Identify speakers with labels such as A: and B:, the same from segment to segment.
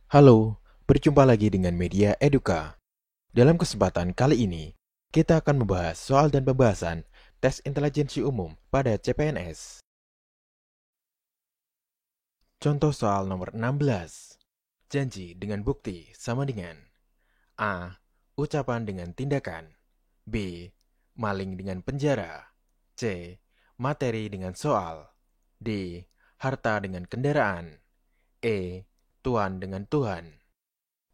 A: Halo, berjumpa lagi dengan Media Eduka. Dalam kesempatan kali ini, kita akan membahas soal dan pembahasan tes intelijensi umum pada CPNS. Contoh soal nomor 16. Janji dengan bukti sama dengan A. Ucapan dengan tindakan. B. Maling dengan penjara. C. Materi dengan soal. D. Harta dengan kendaraan. E. Tuan dengan Tuhan.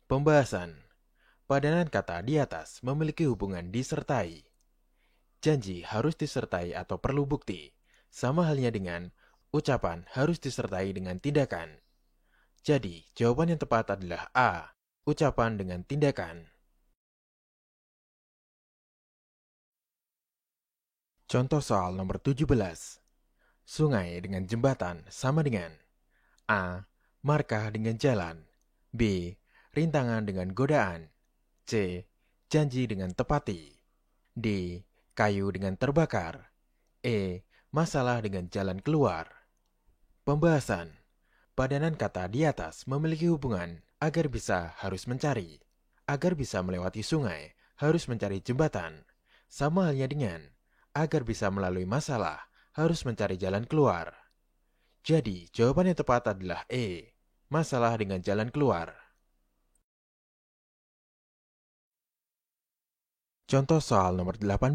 A: Pembahasan. Padanan kata di atas memiliki hubungan disertai. Janji harus disertai atau perlu bukti. Sama halnya dengan ucapan harus disertai dengan tindakan. Jadi, jawaban yang tepat adalah A. Ucapan dengan tindakan. Contoh soal nomor 17. Sungai dengan jembatan sama dengan A. Markah dengan jalan. B. Rintangan dengan godaan. C. Janji dengan tepati. D. Kayu dengan terbakar. E. Masalah dengan jalan keluar. Pembahasan. Padanan kata di atas memiliki hubungan agar bisa harus mencari. Agar bisa melewati sungai, harus mencari jembatan. Sama halnya dengan agar bisa melalui masalah, harus mencari jalan keluar. Jadi, jawaban yang tepat adalah E. Masalah dengan jalan keluar. Contoh soal nomor 18.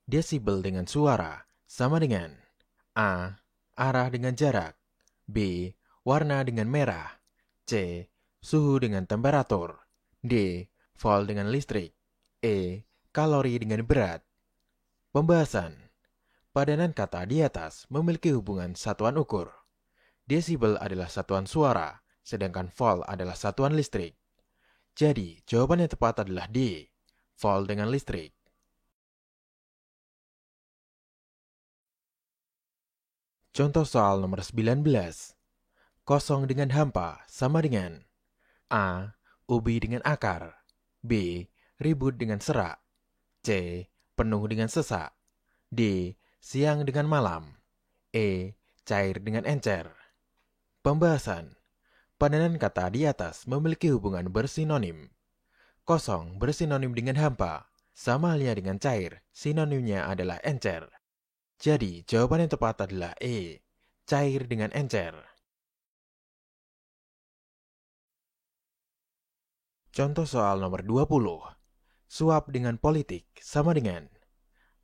A: Desibel dengan suara sama dengan A. Arah dengan jarak. B. Warna dengan merah. C. Suhu dengan temperatur. D. Volt dengan listrik. E. Kalori dengan berat. Pembahasan. Padanan kata di atas memiliki hubungan satuan ukur. Desibel adalah satuan suara, sedangkan volt adalah satuan listrik. Jadi, jawaban yang tepat adalah D. Volt dengan listrik. Contoh soal nomor 19. Kosong dengan hampa sama dengan A. Ubi dengan akar. B. Ribut dengan serak. C. Penuh dengan sesak. D. Siang dengan malam. E. Cair dengan encer. Pembahasan. Padanan kata di atas memiliki hubungan bersinonim. Kosong bersinonim dengan hampa, sama halnya dengan cair, sinonimnya adalah encer. Jadi, jawaban yang tepat adalah E. Cair dengan encer. Contoh soal nomor 20. Suap dengan politik sama dengan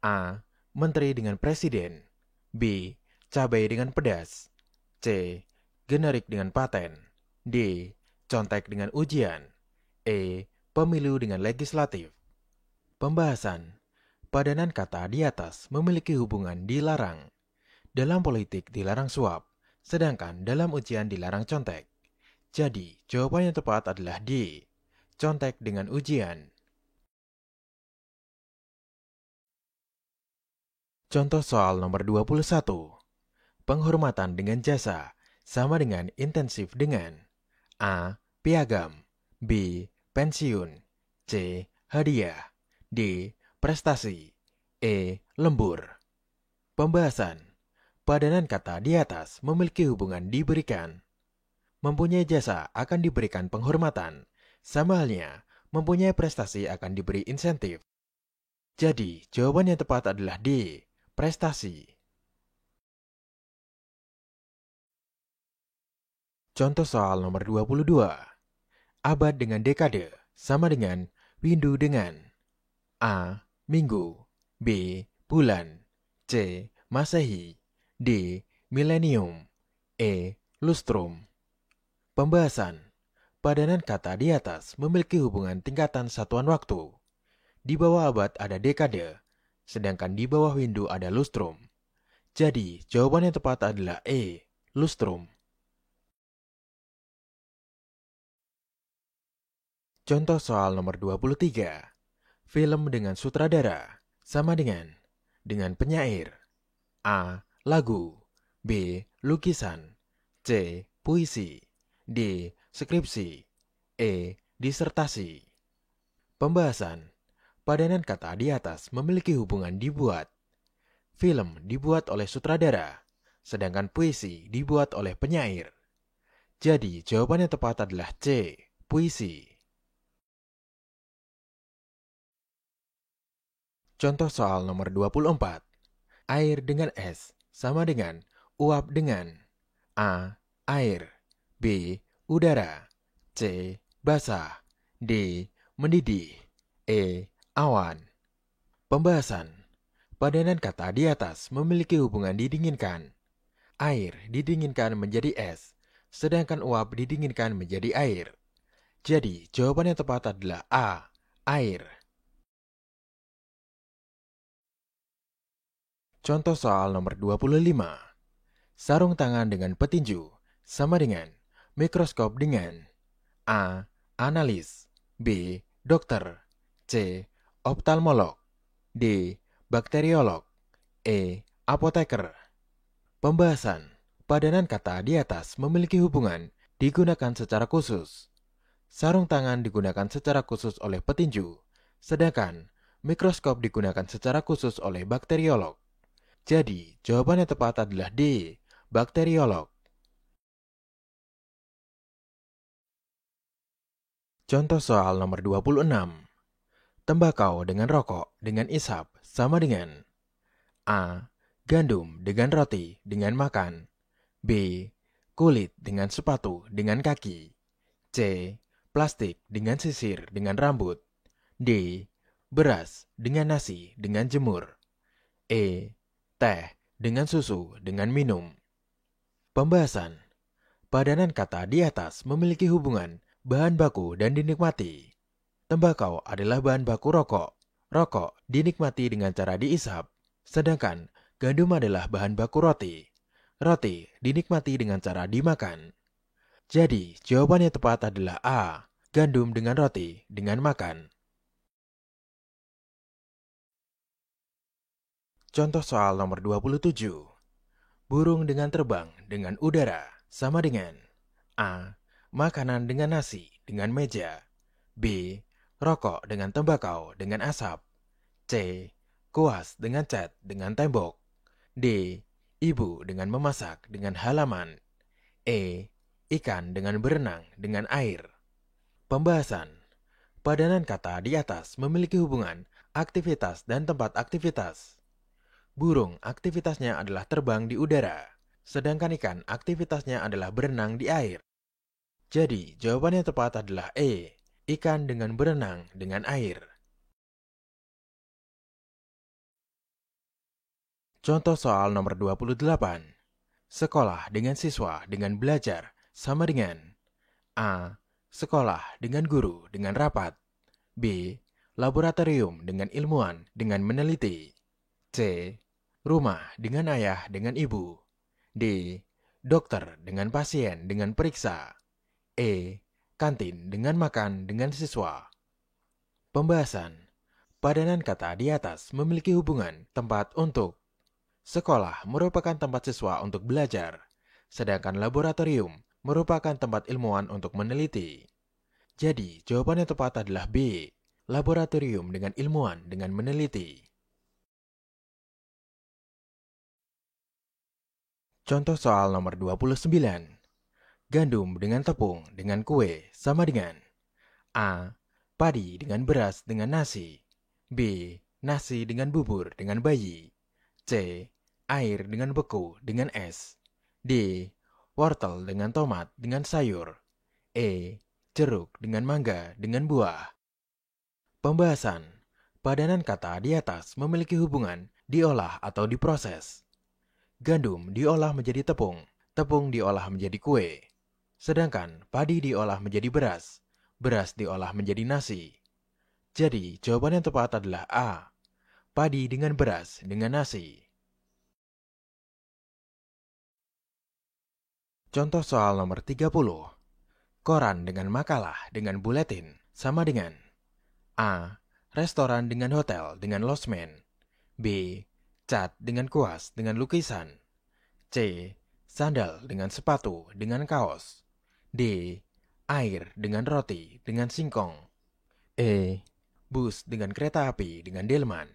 A: A. Menteri dengan presiden. B. Cabai dengan pedas. C. Generik dengan paten. D. Contek dengan ujian. E. Pemilu dengan legislatif. Pembahasan. Padanan kata di atas memiliki hubungan dilarang. Dalam politik dilarang suap, sedangkan dalam ujian dilarang contek. Jadi, jawaban yang tepat adalah D. Contek dengan ujian. Contoh soal nomor 21. Penghormatan dengan jasa sama dengan intensif dengan A. Piagam. B. Pensiun. C. Hadiah. D. Prestasi. E. Lembur. Pembahasan. Padanan kata di atas memiliki hubungan diberikan. Mempunyai jasa akan diberikan penghormatan. Sama halnya, mempunyai prestasi akan diberi insentif. Jadi, jawaban yang tepat adalah D. Prestasi. Contoh soal nomor 22. Abad dengan dekade sama dengan windu dengan A. Minggu. B. Bulan. C. Masehi. D. Milenium. E. Lustrum. Pembahasan. Padanan kata di atas memiliki hubungan tingkatan satuan waktu. Di bawah abad ada dekade, sedangkan di bawah windu ada lustrum. Jadi, jawaban yang tepat adalah E. Lustrum. Contoh soal nomor 23. Film dengan sutradara sama dengan penyair. A. Lagu. B. Lukisan. C. Puisi. D. Skripsi. E. Disertasi. Pembahasan. Padanan kata di atas memiliki hubungan dibuat. Film dibuat oleh sutradara, sedangkan puisi dibuat oleh penyair. Jadi, jawaban yang tepat adalah C. Puisi. Contoh soal nomor 24. Air dengan es sama dengan uap dengan A. Air, B. Udara, C. Basah, D. Mendidih, E. Awan. Pembahasan. Padanan kata di atas memiliki hubungan didinginkan. Air didinginkan menjadi es, sedangkan uap didinginkan menjadi air. Jadi, jawaban yang tepat adalah A. Air. Contoh soal nomor 25. Sarung tangan dengan petinju sama dengan mikroskop dengan A. Analis, B. Dokter, C. Oftalmolog, D. Bakteriolog, E. Apoteker. Pembahasan. Padanan kata di atas memiliki hubungan digunakan secara khusus. Sarung tangan digunakan secara khusus oleh petinju, sedangkan mikroskop digunakan secara khusus oleh bakteriolog. Jadi, jawaban yang tepat adalah D. Bakteriolog. Contoh soal nomor 26. Tembakau dengan rokok dengan isap sama dengan A. Gandum dengan roti dengan makan, B. Kulit dengan sepatu dengan kaki, C. Plastik dengan sisir dengan rambut, D. Beras dengan nasi dengan jemur, E. Teh dengan susu dengan minum. Pembahasan. Padanan kata di atas memiliki hubungan bahan baku dan dinikmati. Tembakau adalah bahan baku rokok. Rokok dinikmati dengan cara diisap, sedangkan gandum adalah bahan baku roti. Roti dinikmati dengan cara dimakan. Jadi, jawaban yang tepat adalah A. Gandum dengan roti dengan makan. Contoh soal nomor 27. Burung dengan terbang dengan udara sama dengan A. Makanan dengan nasi dengan meja, B. Rokok dengan tembakau dengan asap, C. Kuas dengan cat dengan tembok, D. Ibu dengan memasak dengan halaman, E. Ikan dengan berenang dengan air. Pembahasan. Padanan kata di atas memiliki hubungan aktivitas dan tempat aktivitas. Burung aktivitasnya adalah terbang di udara, sedangkan ikan aktivitasnya adalah berenang di air. Jadi, jawaban yang tepat adalah E. Ikan dengan berenang dengan air. Contoh soal nomor 28. Sekolah dengan siswa dengan belajar sama dengan A. Sekolah dengan guru dengan rapat, B. Laboratorium dengan ilmuwan dengan meneliti, C. Rumah dengan ayah dengan ibu, D. Dokter dengan pasien dengan periksa, E. Kantin dengan makan dengan siswa. Pembahasan. Padanan kata di atas memiliki hubungan tempat untuk. Sekolah merupakan tempat siswa untuk belajar, sedangkan laboratorium merupakan tempat ilmuwan untuk meneliti. Jadi, jawaban yang tepat adalah B. Laboratorium dengan ilmuwan dengan meneliti. Contoh soal nomor 29. Gandum dengan tepung dengan kue sama dengan A. Padi dengan beras dengan nasi, B. Nasi dengan bubur dengan bayi, C. Air dengan beku dengan es, D. Wortel dengan tomat dengan sayur, E. Jeruk dengan mangga dengan buah. Pembahasan. Padanan kata di atas memiliki hubungan diolah atau diproses. Gandum diolah menjadi tepung, tepung diolah menjadi kue. Sedangkan padi diolah menjadi beras, beras diolah menjadi nasi. Jadi, jawaban yang tepat adalah A. Padi dengan beras dengan nasi. Contoh soal nomor 30. Koran dengan makalah dengan buletin sama dengan A. Restoran dengan hotel dengan losmen, B. Cat dengan kuas dengan lukisan, C. Sandal dengan sepatu dengan kaos, D. Air dengan roti dengan singkong, E. Bus dengan kereta api dengan delman.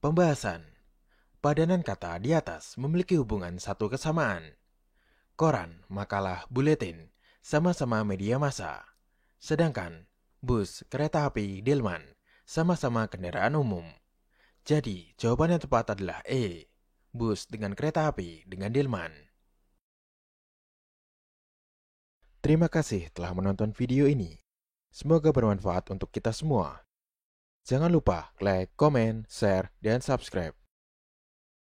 A: Pembahasan. Padanan kata di atas memiliki hubungan satu kesamaan. koran, makalah, buletin, sama-sama media massa. Sedangkan bus, kereta api, delman, sama-sama kendaraan umum. Jadi, jawaban yang tepat adalah E. Bus dengan kereta api dengan delman. Terima kasih telah menonton video ini. Semoga bermanfaat untuk kita semua. Jangan lupa like, komen, share, dan subscribe.